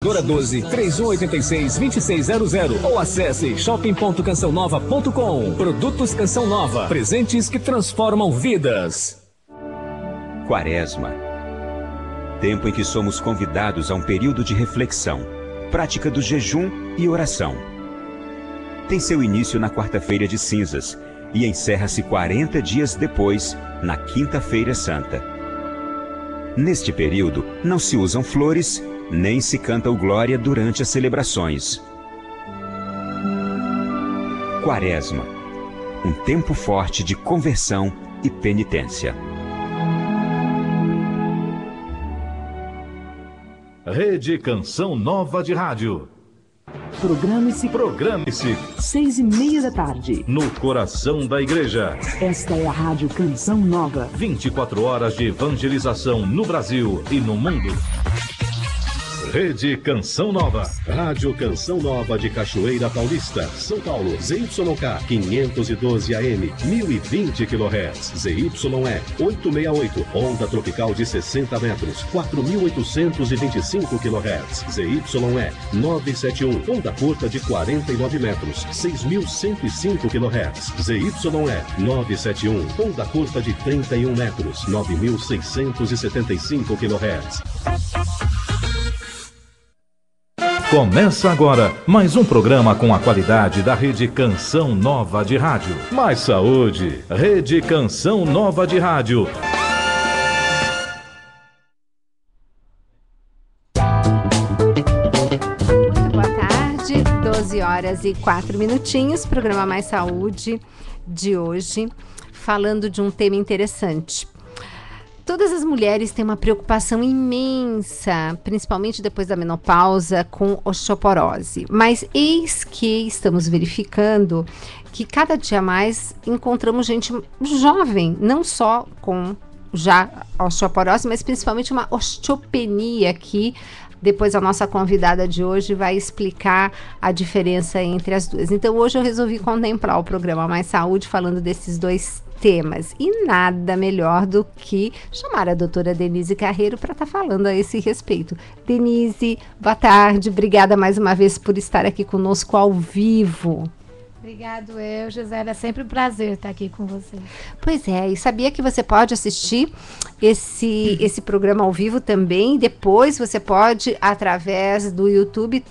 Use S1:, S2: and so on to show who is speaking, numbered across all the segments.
S1: Dora 12 3186 2600 ou acesse shopping.cançãonova.com. Produtos Canção Nova, presentes que transformam vidas.
S2: Quaresma, tempo em que somos convidados a um período de reflexão, prática do jejum e oração. Tem seu início na quarta-feira de cinzas e encerra-se 40 dias depois, na quinta-feira santa. Neste período, não se usam flores, nem se canta o glória durante as celebrações. Quaresma, um tempo forte de conversão e penitência.
S3: Rede Canção Nova de Rádio.
S4: Programe-se.
S3: 6:30
S4: da tarde.
S3: No coração da igreja.
S4: Esta é a Rádio Canção Nova.
S3: 24 horas de evangelização no Brasil e no mundo. Rede Canção Nova. Rádio Canção Nova de Cachoeira Paulista, São Paulo. ZYK 512 AM, 1020 kHz. ZYE 868, onda tropical de 60 metros, 4.825 kHz. ZYE 971, onda curta de 49 metros, 6.105 kHz. ZYE 971, onda curta de 31 metros, 9.675 kHz. Começa agora mais um programa com a qualidade da Rede Canção Nova de Rádio. Mais saúde, Rede Canção Nova de Rádio.
S5: Muito boa tarde, 12 horas e 4 minutinhos, programa Mais Saúde de hoje, falando de um tema interessante. Todas as mulheres têm uma preocupação imensa, principalmente depois da menopausa, com osteoporose. Mas eis que estamos verificando que cada dia mais encontramos gente jovem, não só com já osteoporose, mas principalmente uma osteopenia que depois a nossa convidada de hoje vai explicar a diferença entre as duas. Então hoje eu resolvi contemplar o programa Mais Saúde falando desses dois temas. E nada melhor do que chamar a doutora Denise Carreiro para estar falando a esse respeito. Denise, boa tarde. Obrigada mais uma vez por estar aqui conosco ao vivo.
S6: Obrigado, Gisela. É sempre um prazer estar aqui com você.
S5: Pois é, e sabia que você pode assistir esse programa ao vivo também? Depois você pode, através do YouTube,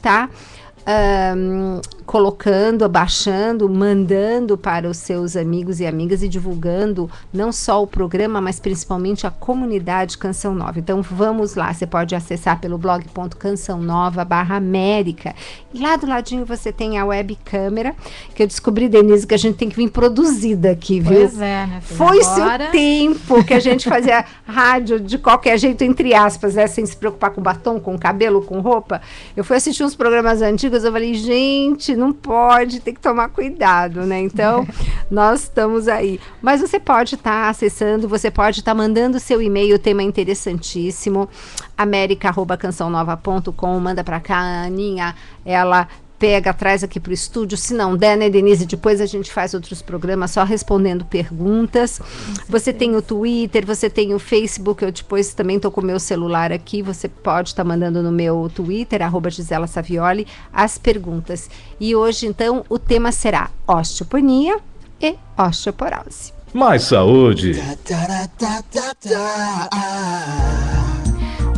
S5: colocando, baixando, mandando para os seus amigos e amigas e divulgando não só o programa, mas principalmente a comunidade Canção Nova. Então vamos lá, você pode acessar pelo blog.cançãonova.com/América. E lá do ladinho você tem a webcâmera, que eu descobri, Denise, que a gente tem que vir produzida aqui, viu?
S6: Pois é, né?
S5: Foi-se o tempo que a gente fazia rádio de qualquer jeito, entre aspas, né? Sem se preocupar com batom, com cabelo, com roupa. Eu fui assistir uns programas antigos, eu falei, gente, não pode, tem que tomar cuidado, né? Então, nós estamos aí. Mas você pode estar acessando, você pode estar mandando seu e-mail, o tema é interessantíssimo, america@cançãonova.com, manda pra cá, a Aninha, ela pega, traz aqui pro estúdio, se não der, né, Denise, depois a gente faz outros programas só respondendo perguntas. Você tem o Twitter, você tem o Facebook, eu depois também tô com o meu celular aqui, você pode estar mandando no meu Twitter, @Gisela Savioli, as perguntas. E hoje, então, o tema será osteopenia e osteoporose.
S3: Mais saúde.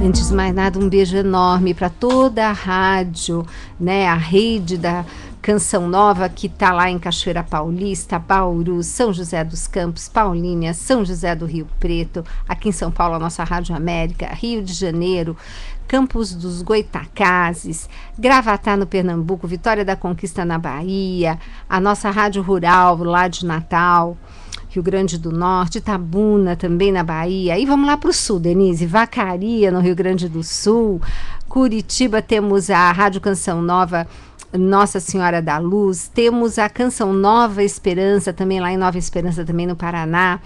S5: Antes de mais nada, um beijo enorme para toda a rádio, né, a rede da Canção Nova, que está lá em Cachoeira Paulista, Bauru, São José dos Campos, Paulínia, São José do Rio Preto, aqui em São Paulo, a nossa Rádio América, Rio de Janeiro, Campos dos Goitacazes, Gravatá no Pernambuco, Vitória da Conquista na Bahia, a nossa Rádio Rural lá de Natal, Rio Grande do Norte, Itabuna também na Bahia. E vamos lá para o sul, Denise, Vacaria no Rio Grande do Sul, Curitiba temos a Rádio Canção Nova, Nossa Senhora da Luz, temos a Canção Nova Esperança também lá em Nova Esperança, também no Paraná.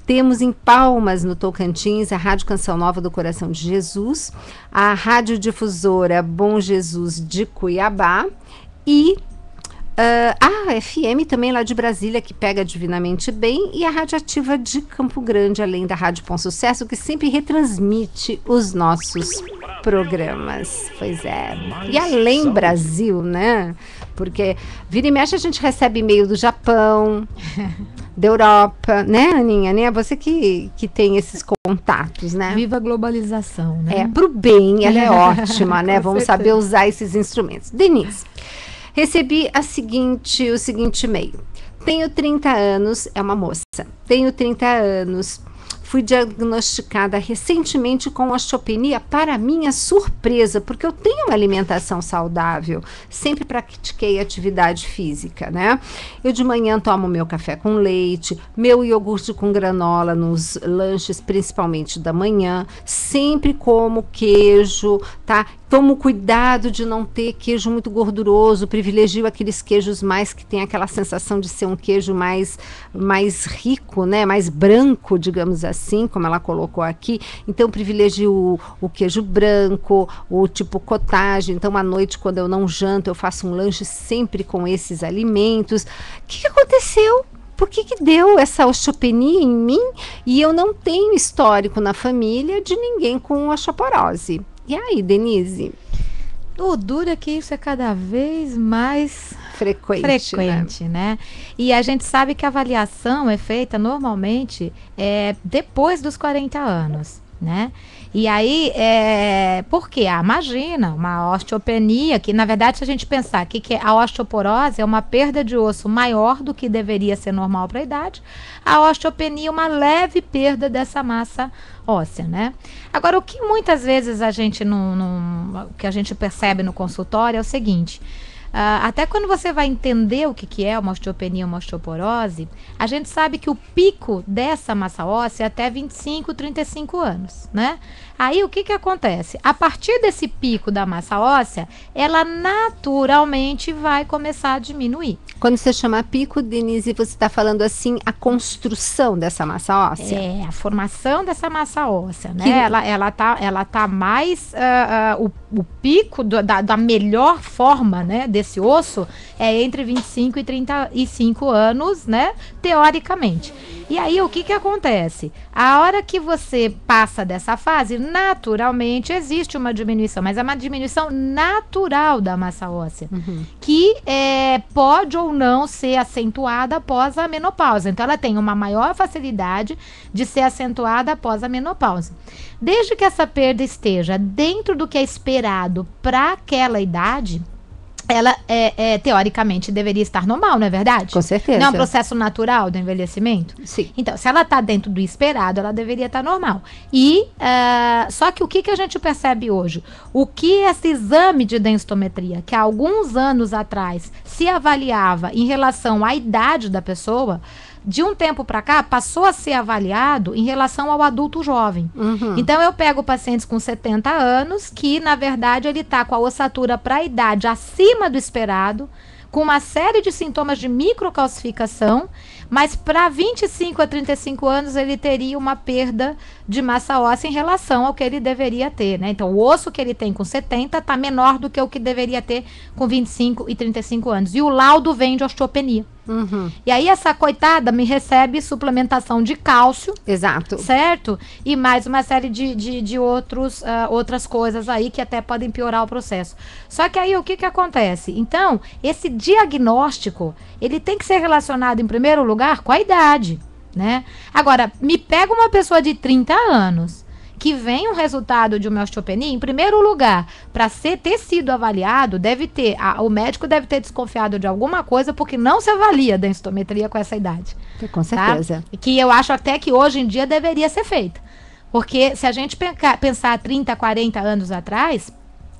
S5: Temos em Palmas, no Tocantins, a Rádio Canção Nova do Coração de Jesus, a Rádio Difusora Bom Jesus de Cuiabá e A FM também lá de Brasília, que pega divinamente bem, e a Radioativa de Campo Grande, além da Rádio Bom Sucesso, que sempre retransmite os nossos programas. Pois é. E além Brasil, né? Porque vira e mexe a gente recebe e-mail do Japão, da Europa, né, Aninha? Né? Você que tem esses contatos, né?
S6: Viva a globalização, né?
S5: Pro bem, ela é ótima, né? Vamos
S6: certeza.
S5: saber usar esses instrumentos. Denise, recebi o seguinte e-mail. Tenho 30 anos, é uma moça. Tenho 30 anos. Fui diagnosticada recentemente com osteopenia, para minha surpresa, porque eu tenho uma alimentação saudável, sempre pratiquei atividade física, né? Eu de manhã tomo meu café com leite, meu iogurte com granola nos lanches, principalmente da manhã, sempre como queijo, tá? Tomo cuidado de não ter queijo muito gorduroso, privilegio aqueles queijos mais que tem aquela sensação de ser um queijo mais rico, né? Mais branco, digamos assim, como ela colocou aqui. Então, privilegio o queijo branco, o tipo cottage. Então, à noite, quando eu não janto, eu faço um lanche sempre com esses alimentos. O que aconteceu? Por que deu essa osteopenia em mim? E eu não tenho histórico na família de ninguém com osteoporose. E aí, Denise?
S6: O duro é que isso é cada vez mais
S5: frequente,
S6: né? E a gente sabe que a avaliação é feita normalmente depois dos 40 anos, né? E aí, por quê? Imagina, uma osteopenia, que na verdade, se a gente pensar que a osteoporose é uma perda de osso maior do que deveria ser normal para a idade, a osteopenia é uma leve perda dessa massa óssea, né? Agora, o que muitas vezes a gente o que a gente percebe no consultório é o seguinte: até quando você vai entender o que é uma osteopenia, uma osteoporose, a gente sabe que o pico dessa massa óssea é até 25, 35 anos, né? Aí o que acontece? A partir desse pico da massa óssea, ela naturalmente vai começar a diminuir.
S5: Quando você chama pico, Denise, você está falando assim, a construção dessa massa óssea?
S6: A formação dessa massa óssea, né? Ela tá mais, o pico da melhor forma, né, desse osso é entre 25 e 35 anos, né, teoricamente. E aí, o que acontece? A hora que você passa dessa fase, naturalmente existe uma diminuição, mas é uma diminuição natural da massa óssea, que pode ou não ser acentuada após a menopausa. Então, ela tem uma maior facilidade de ser acentuada após a menopausa. Desde que essa perda esteja dentro do que é esperado para aquela idade, ela, teoricamente, deveria estar normal, não é verdade?
S5: Com certeza.
S6: Não é um processo natural do envelhecimento?
S5: Sim.
S6: Então, se ela está dentro do esperado, ela deveria estar normal. E, só que o que a gente percebe hoje? O que esse exame de densitometria, que há alguns anos atrás se avaliava em relação à idade da pessoa, de um tempo para cá, passou a ser avaliado em relação ao adulto jovem. Então, eu pego pacientes com 70 anos, que, na verdade, ele está com a ossatura para a idade acima do esperado, com uma série de sintomas de microcalcificação, mas para 25 a 35 anos, ele teria uma perda de massa óssea em relação ao que ele deveria ter, né? Então, o osso que ele tem com 70 está menor do que o que deveria ter com 25 e 35 anos. E o laudo vem de osteopenia. E aí, essa coitada me recebe suplementação de cálcio.
S5: Exato.
S6: Certo? E mais uma série de outras coisas aí que até podem piorar o processo. Só que aí, o que acontece? Então, esse diagnóstico, ele tem que ser relacionado, em primeiro lugar, com a idade, né? Agora, me pega uma pessoa de 30 anos que vem um resultado de uma osteopenia, em primeiro lugar, para ter sido avaliado, o médico deve ter desconfiado de alguma coisa, porque não se avalia a densitometria com essa idade.
S5: Com certeza.
S6: Tá? Que eu acho até que hoje em dia deveria ser feita. Porque se a gente pensar 30, 40 anos atrás,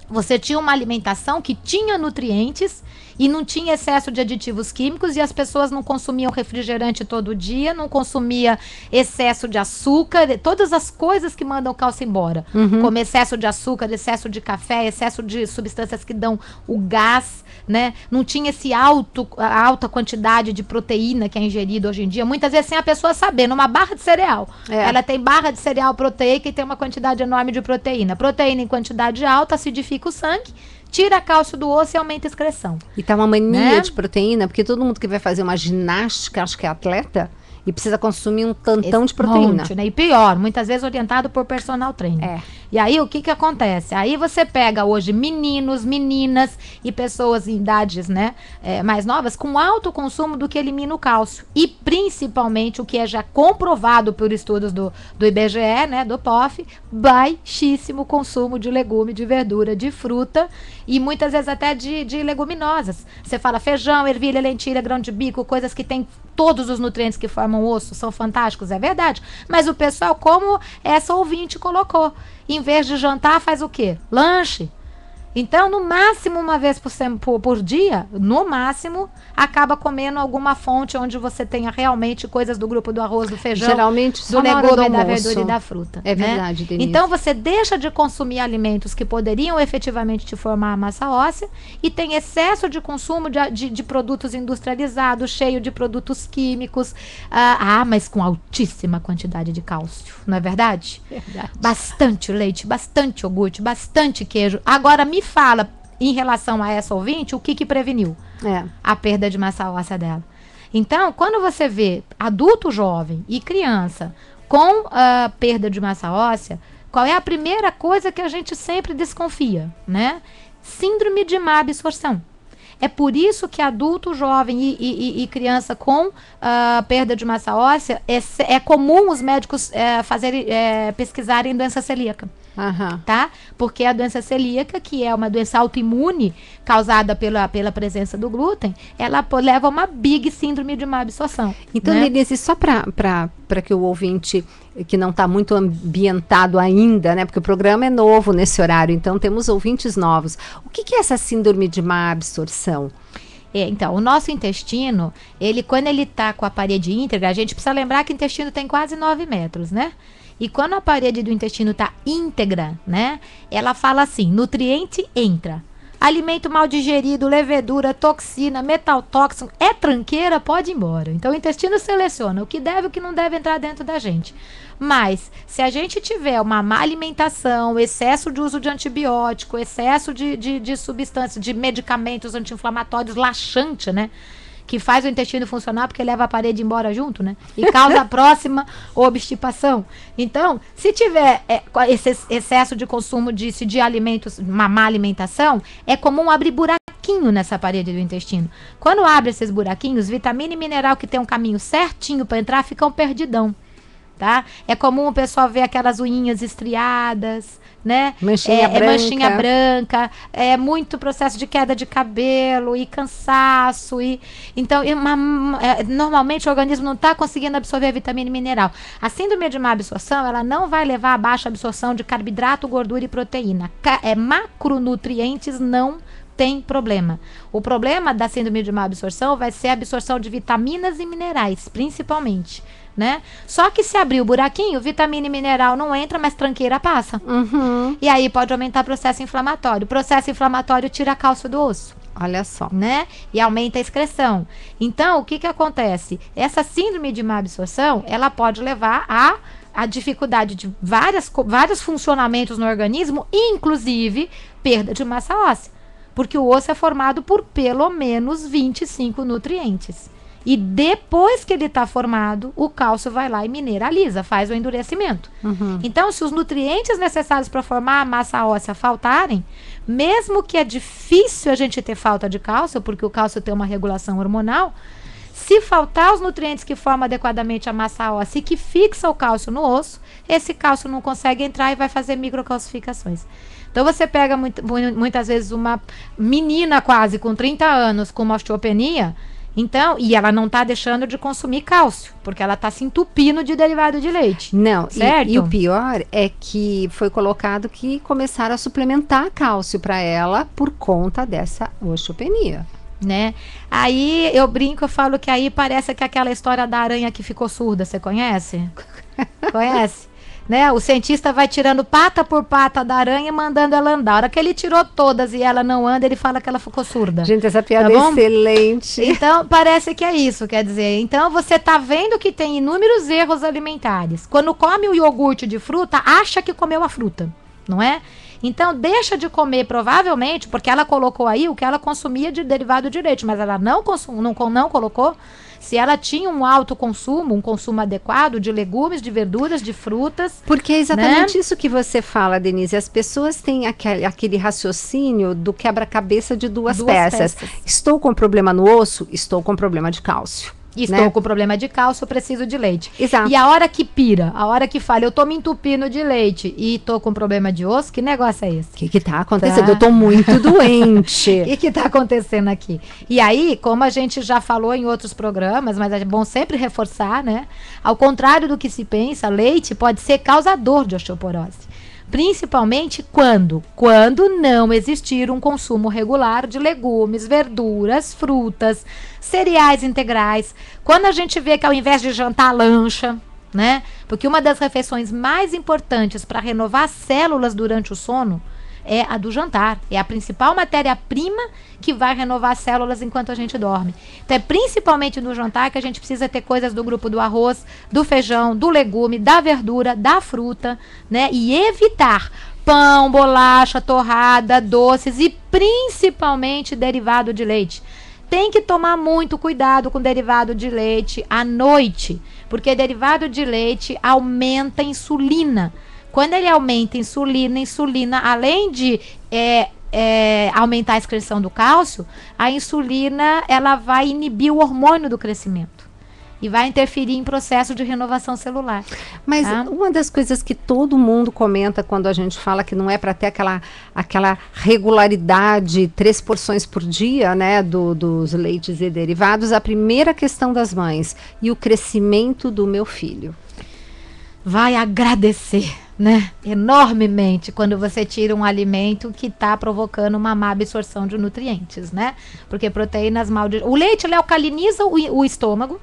S6: você tinha uma alimentação que tinha nutrientes e não tinha excesso de aditivos químicos, e as pessoas não consumiam refrigerante todo dia, não consumia excesso de açúcar, todas as coisas que mandam o cálcio embora. Como excesso de açúcar, excesso de café, excesso de substâncias que dão o gás, né? Não tinha alta quantidade de proteína que é ingerida hoje em dia, muitas vezes sem a pessoa saber. Numa barra de cereal, ela tem barra de cereal proteica e tem uma quantidade enorme de proteína. Proteína em quantidade alta acidifica o sangue, tira cálcio do osso e aumenta a excreção.
S5: E tá uma mania
S6: Né?
S5: de proteína, porque todo mundo que vai fazer uma ginástica, acho que é atleta, e precisa consumir um tantão de proteína.
S6: Monte, né? E pior, muitas vezes orientado por personal trainer.
S5: É.
S6: E aí, o que que acontece? Aí você pega hoje meninos, meninas e pessoas em idades, né, mais novas com alto consumo do que elimina o cálcio. E principalmente, o que é já comprovado por estudos do IBGE, né, do POF, baixíssimo consumo de legume, de verdura, de fruta e muitas vezes até de leguminosas. Você fala feijão, ervilha, lentilha, grão de bico, coisas que têm todos os nutrientes que formam o osso, são fantásticos, é verdade. Mas o pessoal, como essa ouvinte colocou, em vez de jantar, faz o quê? Lanche. Então, no máximo, uma vez por dia, no máximo, acaba comendo alguma fonte onde você tenha realmente coisas do grupo do arroz, do feijão,
S5: Geralmente
S6: do
S5: só na hora
S6: legume,
S5: do
S6: da
S5: almoço.
S6: verdura e da fruta.
S5: É
S6: né?
S5: verdade, Denise.
S6: Então, você deixa de consumir alimentos que poderiam efetivamente te formar a massa óssea e tem excesso de consumo de produtos industrializados, cheio de produtos químicos, mas com altíssima quantidade de cálcio, não é verdade?
S5: Verdade.
S6: Bastante leite, bastante iogurte, bastante queijo. Agora me fala, em relação a essa ouvinte, o que preveniu a perda de massa óssea dela. Então, quando você vê adulto jovem e criança com perda de massa óssea, qual é a primeira coisa que a gente sempre desconfia, né? Síndrome de má absorção. É por isso que adulto, jovem e criança com perda de massa óssea, é comum os médicos pesquisarem doença celíaca.
S5: Aham.
S6: Tá? Porque a doença celíaca, que é uma doença autoimune causada pela presença do glúten, ela leva a uma big síndrome de má absorção.
S5: Então,
S6: né?
S5: Denise, só para que o ouvinte que não está muito ambientado ainda, né? Porque o programa é novo nesse horário, então temos ouvintes novos. O que é essa síndrome de má absorção?
S6: Então, o nosso intestino, quando ele está com a parede íntegra, a gente precisa lembrar que o intestino tem quase 9 metros, né? E quando a parede do intestino está íntegra, né? Ela fala assim, nutriente entra. Alimento mal digerido, levedura, toxina, metal tóxico, é tranqueira, pode ir embora. Então o intestino seleciona o que deve e o que não deve entrar dentro da gente. Mas se a gente tiver uma má alimentação, excesso de uso de antibiótico, excesso de substâncias, de medicamentos anti-inflamatórios, laxante, né? Que faz o intestino funcionar porque leva a parede embora junto, né? E causa a próxima obstipação. Então, se tiver esse excesso de consumo de alimentos, uma má alimentação, é comum abrir buraquinho nessa parede do intestino. Quando abre esses buraquinhos, vitamina e mineral que tem um caminho certinho para entrar ficam perdidão. Tá? É comum o pessoal ver aquelas unhinhas estriadas, né? Manchinha branca, muito processo de queda de cabelo e cansaço. Então, normalmente o organismo não está conseguindo absorver vitamina e mineral. A síndrome de má absorção, ela não vai levar a baixa absorção de carboidrato, gordura e proteína. Macronutrientes não tem problema. O problema da síndrome de má absorção vai ser a absorção de vitaminas e minerais, principalmente. Né? Só que se abrir o buraquinho, vitamina e mineral não entra, mas tranqueira passa.
S5: Uhum.
S6: E aí pode aumentar o processo inflamatório. O processo inflamatório tira cálcio do osso.
S5: Olha só.
S6: Né? E aumenta a excreção. Então, o que acontece? Essa síndrome de má absorção, ela pode levar a dificuldade de vários funcionamentos no organismo, inclusive perda de massa óssea. Porque o osso é formado por pelo menos 25 nutrientes. E depois que ele está formado, o cálcio vai lá e mineraliza, faz o endurecimento.
S5: Uhum.
S6: Então, se os nutrientes necessários para formar a massa óssea faltarem, mesmo que é difícil a gente ter falta de cálcio, porque o cálcio tem uma regulação hormonal, se faltar os nutrientes que formam adequadamente a massa óssea e que fixa o cálcio no osso, esse cálcio não consegue entrar e vai fazer microcalcificações. Então, você pega muitas vezes uma menina quase com 30 anos com uma osteopenia. Então, e ela não está deixando de consumir cálcio, porque ela está se entupindo de derivado de leite.
S5: Não,
S6: certo?
S5: E o pior é que foi colocado que começaram a suplementar cálcio para ela por conta dessa osteopenia.
S6: Né? Aí eu brinco, eu falo que aí parece que aquela história da aranha que ficou surda, você conhece? Conhece? Né? O cientista vai tirando pata por pata da aranha e mandando ela andar. A hora que ele tirou todas e ela não anda, ele fala que ela ficou surda.
S5: Gente, essa piada é excelente.
S6: Então, parece que é isso, quer dizer. Então, você tá vendo que tem inúmeros erros alimentares. Quando come o iogurte de fruta, acha que comeu a fruta, não é? Então, deixa de comer, provavelmente, porque ela colocou aí o que ela consumia de derivado de leite, mas ela não colocou se ela tinha um alto consumo, um consumo adequado de legumes, de verduras, de frutas.
S5: Porque é exatamente isso que você fala, Denise. As pessoas têm aquele raciocínio do quebra-cabeça de duas peças. Estou com problema no osso, estou com problema de cálcio.
S6: Estou com problema de cálcio, eu preciso de leite.
S5: Exato.
S6: E a hora que pira, a hora que fala, eu tô me entupindo de leite e tô com problema de osso, que negócio é esse?
S5: O que tá acontecendo? Eu tô muito doente.
S6: O que tá acontecendo aqui? E aí, como a gente já falou em outros programas, mas é bom sempre reforçar, né? Ao contrário do que se pensa, leite pode ser causador de osteoporose. Principalmente quando não existir um consumo regular de legumes, verduras, frutas, cereais integrais. Quando a gente vê que ao invés de jantar, lancha, né? Porque uma das refeições mais importantes para renovar as células durante o sono é a do jantar. É a principal matéria-prima que vai renovar as células enquanto a gente dorme. Então é principalmente no jantar que a gente precisa ter coisas do grupo do arroz, do feijão, do legume, da verdura, da fruta, né? E evitar pão, bolacha, torrada, doces e principalmente derivado de leite. Tem que tomar muito cuidado com derivado de leite à noite, porque derivado de leite aumenta a insulina. Quando ele aumenta a insulina, além de aumentar a excreção do cálcio, a insulina ela vai inibir o hormônio do crescimento e vai interferir em processo de renovação celular.
S5: Mas uma das coisas que todo mundo comenta quando a gente fala que não é para ter aquela regularidade, 3 porções por dia, né, dos leites e derivados, a primeira questão das mães, e o crescimento do meu filho.
S6: Vai agradecer, né, enormemente quando você tira um alimento que está provocando uma má absorção de nutrientes, né? Porque proteínas o leite, ele alcaliniza o estômago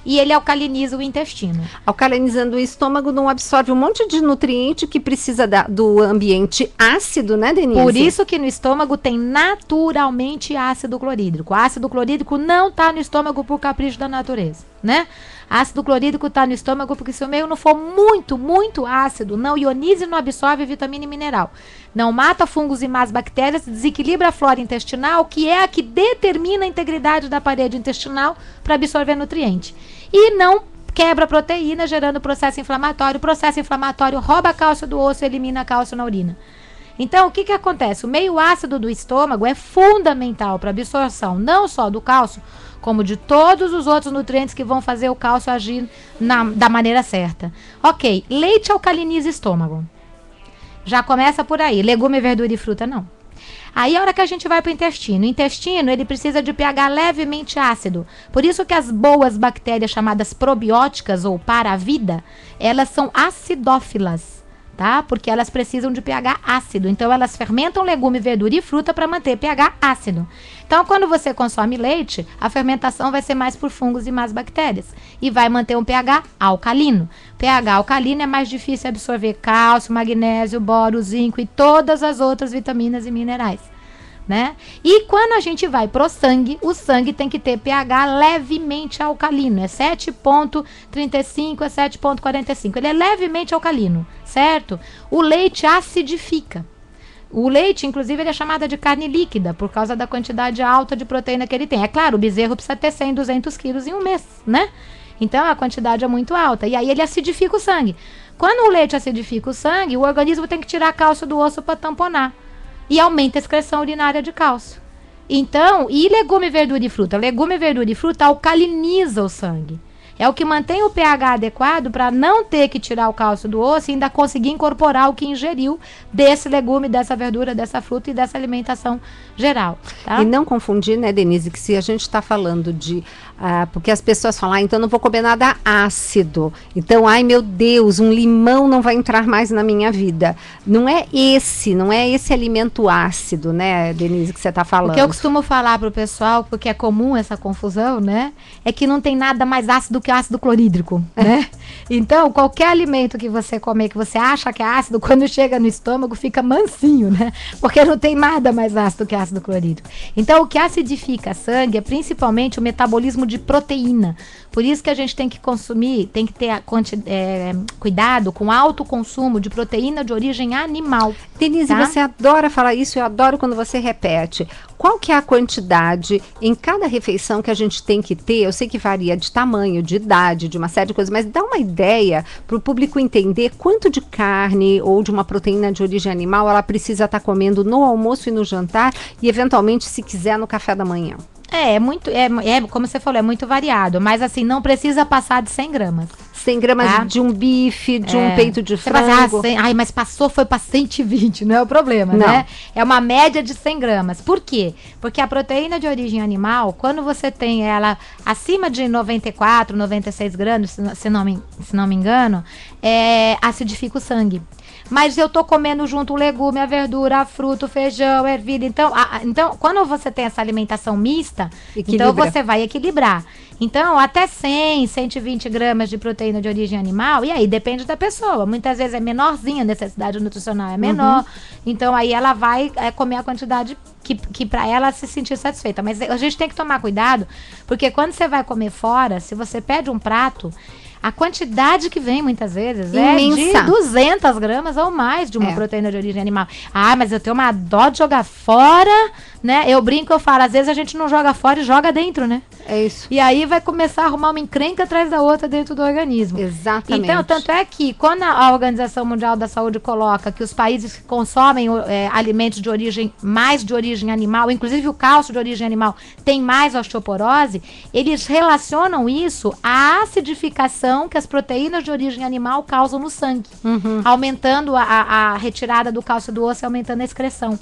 S6: e ele alcaliniza o intestino.
S5: Alcalinizando o estômago, não absorve um monte de nutriente que precisa do ambiente ácido, né, Denise?
S6: Por isso que no estômago tem naturalmente ácido clorídrico. O ácido clorídrico não está no estômago por capricho da natureza, né? Ácido clorídrico está no estômago porque se o meio não for muito, muito ácido, não ioniza e não absorve vitamina e mineral. Não mata fungos e más bactérias, desequilibra a flora intestinal, que é a que determina a integridade da parede intestinal para absorver nutriente. E não quebra a proteína, gerando processo inflamatório. O processo inflamatório rouba cálcio do osso e elimina cálcio na urina. Então, o que acontece? O meio ácido do estômago é fundamental para a absorção não só do cálcio, como de todos os outros nutrientes que vão fazer o cálcio agir da maneira certa. Ok, leite alcaliniza estômago. Já começa por aí. Legume, verdura e fruta, não. Aí a hora que a gente vai para o intestino. O intestino, ele precisa de pH levemente ácido. Por isso que as boas bactérias chamadas probióticas ou para a vida, elas são acidófilas, tá? Porque elas precisam de pH ácido. Então, elas fermentam legume, verdura e fruta para manter pH ácido. Então, quando você consome leite, a fermentação vai ser mais por fungos e más bactérias. E vai manter um pH alcalino. pH alcalino é mais difícil absorver cálcio, magnésio, boro, zinco e todas as outras vitaminas e minerais, né? E quando a gente vai pro sangue, o sangue tem que ter pH levemente alcalino. É 7,35 a 7,45. Ele é levemente alcalino, certo? O leite acidifica. O leite, inclusive, ele é chamado de carne líquida por causa da quantidade alta de proteína que ele tem. É claro, o bezerro precisa ter 100, 200 quilos em um mês, né? Então, a quantidade é muito alta. E aí, ele acidifica o sangue. Quando o leite acidifica o sangue, o organismo tem que tirar cálcio do osso para tamponar. E aumenta a excreção urinária de cálcio. Então, e legume, verdura e fruta? Legume, verdura e fruta alcaliniza o sangue. É o que mantém o pH adequado para não ter que tirar o cálcio do osso e ainda conseguir incorporar o que ingeriu desse legume, dessa verdura, dessa fruta e dessa alimentação geral. Tá?
S5: E não confundir, né, Denise, que se a gente está falando de... porque as pessoas falam, então não vou comer nada ácido. Então, ai meu Deus, um limão não vai entrar mais na minha vida. Não é esse alimento ácido, né, Denise, que você está falando.
S6: O que eu costumo falar para o pessoal, porque é comum essa confusão, né, é que não tem nada mais ácido que que ácido clorídrico, né? Então, qualquer alimento que você comer, que você acha que é ácido, quando chega no estômago, fica mansinho, né? Porque não tem nada mais ácido que ácido clorídrico. Então, o que acidifica sangue é principalmente o metabolismo de proteína. Por isso que a gente tem que consumir, tem que ter cuidado com alto consumo de proteína de origem animal.
S5: Denise,
S6: tá?
S5: você adora falar isso, eu adoro quando você repete. Qual que é a quantidade em cada refeição que a gente tem que ter? Eu sei que varia de tamanho, de idade, de uma série de coisas, mas dá uma ideia para o público entender quanto de carne ou de uma proteína de origem animal ela precisa estar comendo no almoço e no jantar e, eventualmente, se quiser, no café da manhã.
S6: Como você falou, é muito variado, mas assim, não precisa passar de 100 gramas.
S5: 100 gramas
S6: tá?
S5: de um bife, de um peito de frango.
S6: Mas foi para 120, não é o problema,
S5: não.
S6: Né? É uma média de 100 gramas. Por quê? Porque a proteína de origem animal, quando você tem ela acima de 94, 96 gramas, se não me engano, acidifica o sangue. Mas eu tô comendo junto o legume, a verdura, a fruta, o feijão, a ervilha. Então, quando você tem essa alimentação mista, então você vai equilibrar. Então, até 100, 120 gramas de proteína de origem animal, e aí depende da pessoa. Muitas vezes é menorzinha, a necessidade nutricional é menor. Então, aí ela vai comer a quantidade que para ela se sentir satisfeita. Mas a gente tem que tomar cuidado, porque quando você vai comer fora, se você pede um prato, a quantidade que vem, muitas vezes,
S5: imensa.
S6: É de 200 gramas ou mais de uma proteína de origem animal. Ah, mas eu tenho uma dó de jogar fora, né? Eu brinco, eu falo, às vezes a gente não joga fora e joga dentro, né?
S5: É isso.
S6: E aí vai começar a arrumar uma encrenca atrás da outra dentro do organismo.
S5: Exatamente.
S6: Então, tanto é que quando a Organização Mundial da Saúde coloca que os países que consomem alimentos de origem animal, inclusive o cálcio de origem animal, tem mais osteoporose, eles relacionam isso à acidificação que as proteínas de origem animal causam no sangue, aumentando a retirada do cálcio do osso e aumentando a excreção.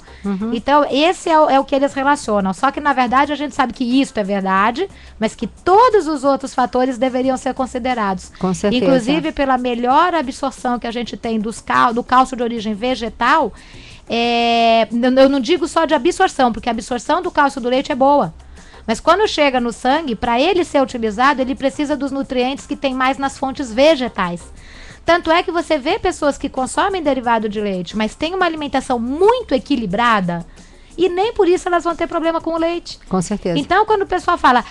S6: Então, esse é o que eles relacionam. Só que, na verdade, a gente sabe que isso é verdade, mas que todos os outros fatores deveriam ser considerados.
S5: Com certeza.
S6: Inclusive, pela melhor absorção que a gente tem do cálcio de origem vegetal, eu não digo só de absorção, porque a absorção do cálcio do leite é boa. Mas quando chega no sangue, para ele ser utilizado, ele precisa dos nutrientes que tem mais nas fontes vegetais. Tanto é que você vê pessoas que consomem derivado de leite, mas têm uma alimentação muito equilibrada, e nem por isso elas vão ter problema com o leite.
S5: Com certeza.
S6: Então, quando o pessoal fala,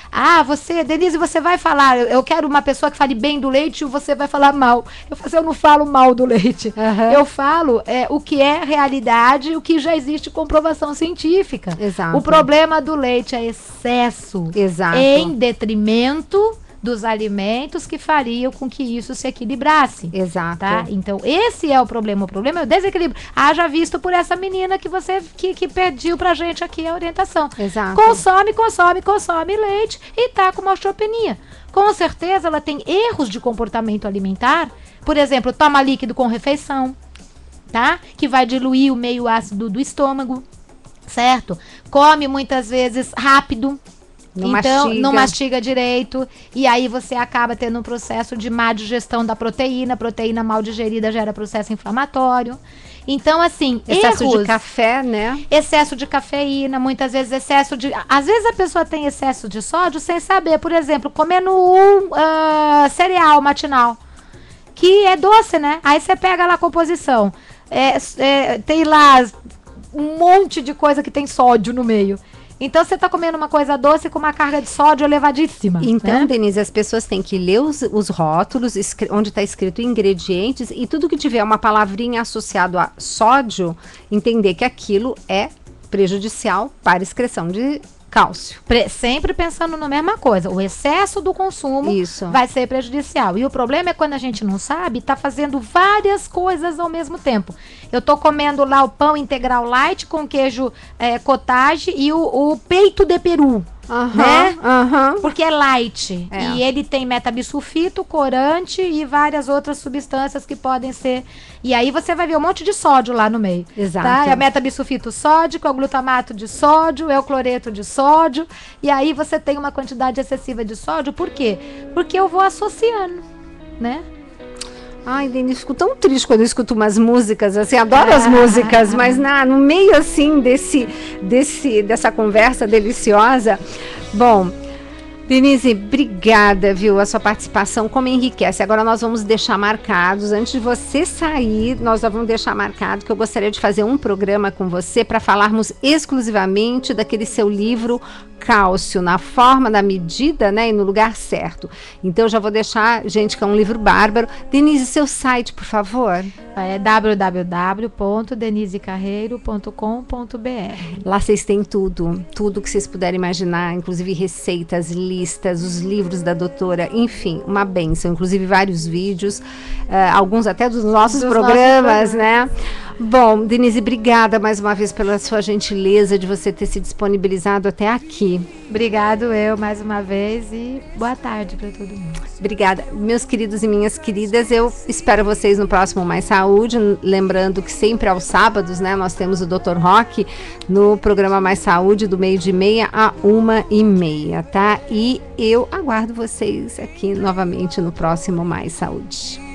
S6: Denise, você vai falar, eu quero uma pessoa que fale bem do leite, você vai falar mal. Eu não falo mal do leite. Eu falo o que é realidade, o que já existe comprovação científica.
S5: Exato.
S6: O problema do leite é excesso.
S5: Exato.
S6: Em detrimento dos alimentos que fariam com que isso se equilibrasse.
S5: Exato.
S6: Tá? Então, esse é o problema. O problema é o desequilíbrio. Haja visto por essa menina que você que pediu pra gente aqui a orientação.
S5: Exato.
S6: Consome leite e tá com uma osteopenia. Com certeza ela tem erros de comportamento alimentar. Por exemplo, toma líquido com refeição, tá? Que vai diluir o meio ácido do certo? Come muitas vezes rápido. Não mastiga direito, e aí você acaba tendo um processo de má digestão da proteína mal digerida gera processo inflamatório. Então, assim,
S5: excesso de café, né?
S6: Excesso de cafeína, muitas vezes às vezes a pessoa tem excesso de sódio sem saber, por exemplo, comendo cereal matinal, que é doce, né? Aí você pega lá a composição, tem lá um monte de coisa que tem sódio no meio. Então, você está comendo uma coisa doce com uma carga de sódio elevadíssima.
S5: Então,
S6: né?
S5: Denise, as pessoas têm que ler os rótulos, onde está escrito ingredientes, e tudo que tiver uma palavrinha associado a sódio, entender que aquilo é prejudicial para a excreção de cálcio.
S6: Sempre pensando na mesma coisa. O excesso do consumo vai ser prejudicial. E o problema é quando a gente não sabe, tá fazendo várias coisas ao mesmo tempo. Eu tô comendo lá o pão integral light com queijo cottage e o peito de peru. Né? Porque é light. E ele tem metabisulfito, corante e várias outras substâncias que podem ser. E aí você vai ver um monte de sódio lá no meio.
S5: Exato.
S6: Tá? É metabisulfito sódico, é o glutamato de sódio, é o cloreto de sódio. E aí você tem uma quantidade excessiva de sódio. Por quê? Porque eu vou associando, né?
S5: Ai, Denise, fico tão triste quando eu escuto umas músicas, assim, adoro as músicas, mas no meio, assim, dessa conversa deliciosa, bom, Denise, obrigada, viu? A sua participação como enriquece. Agora nós vamos deixar marcados, antes de você sair, nós vamos deixar marcado que eu gostaria de fazer um programa com você para falarmos exclusivamente daquele seu livro Cálcio, na forma, na medida, né, e no lugar certo. Então eu já vou deixar, gente, que é um livro bárbaro. Denise, seu site, por favor.
S6: É www.denisecarreiro.com.br.
S5: Lá vocês têm tudo que vocês puderem imaginar, inclusive receitas, listas, os livros da doutora, enfim, uma bênção, inclusive vários vídeos, alguns até dos nossos programas, né? Bom, Denise, obrigada mais uma vez pela sua gentileza de você ter se disponibilizado até aqui.
S6: Obrigado eu mais uma vez e boa tarde para todo mundo.
S5: Obrigada. Meus queridos e minhas queridas, eu espero vocês no próximo Mais Saúde, lembrando que sempre aos sábados, né, nós temos o Dr. Roque no programa Mais Saúde do 12h30 a 1h30, tá? E eu aguardo vocês aqui novamente no próximo Mais Saúde.